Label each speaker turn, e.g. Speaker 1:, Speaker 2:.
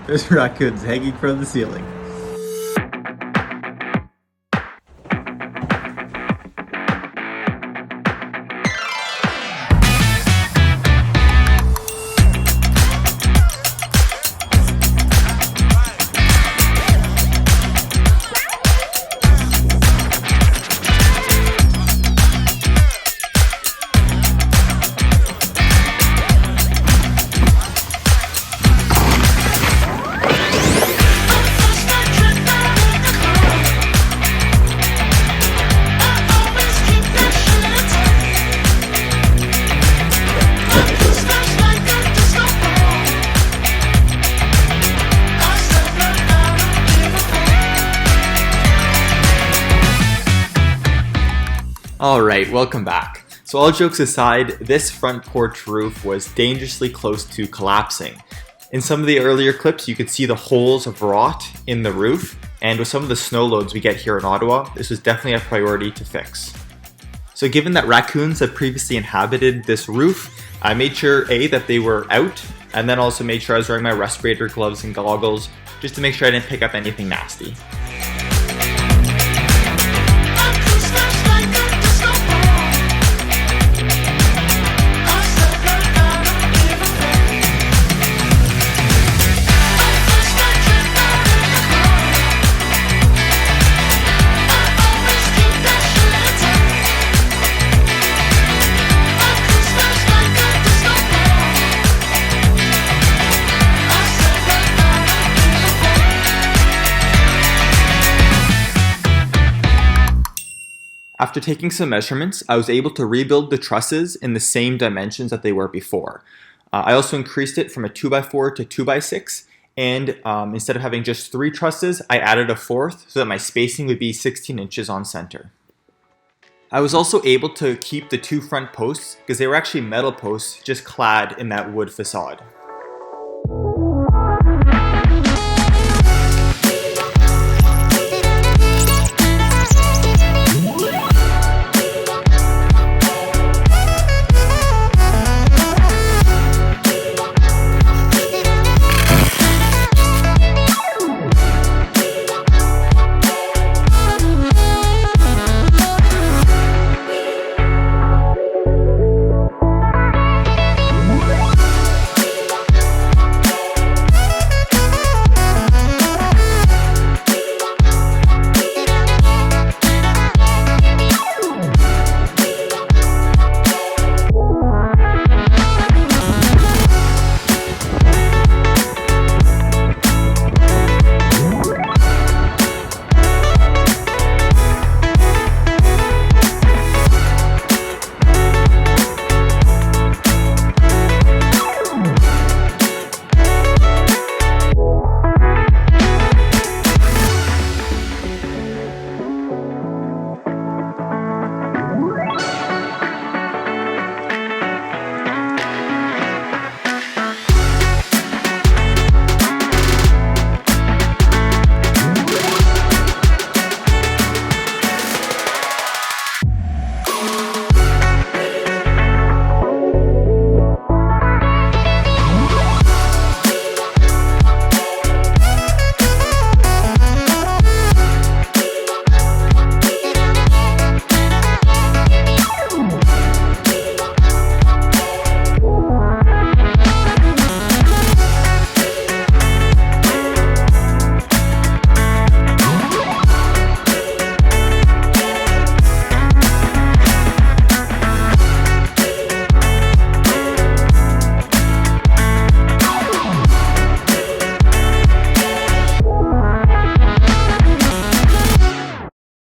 Speaker 1: There's raccoons hanging from the ceiling.
Speaker 2: Alright, welcome back. So all jokes aside, this front porch roof was dangerously close to collapsing. In some of the earlier clips, you could see the holes of rot in the roof, and with some of the snow loads we get here in Ottawa, this was definitely a priority to fix. So given that raccoons had previously inhabited this roof, I made sure that they were out, and then also made sure I was wearing my respirator gloves and goggles, just to make sure I didn't pick up anything nasty. After taking some measurements, I was able to rebuild the trusses in the same dimensions that they were before. I also increased it from a 2x4 to 2x6, and instead of having just 3 trusses, I added a 4th so that my spacing would be 16 inches on center. I was also able to keep the 2 front posts because they were actually metal posts just clad in that wood facade.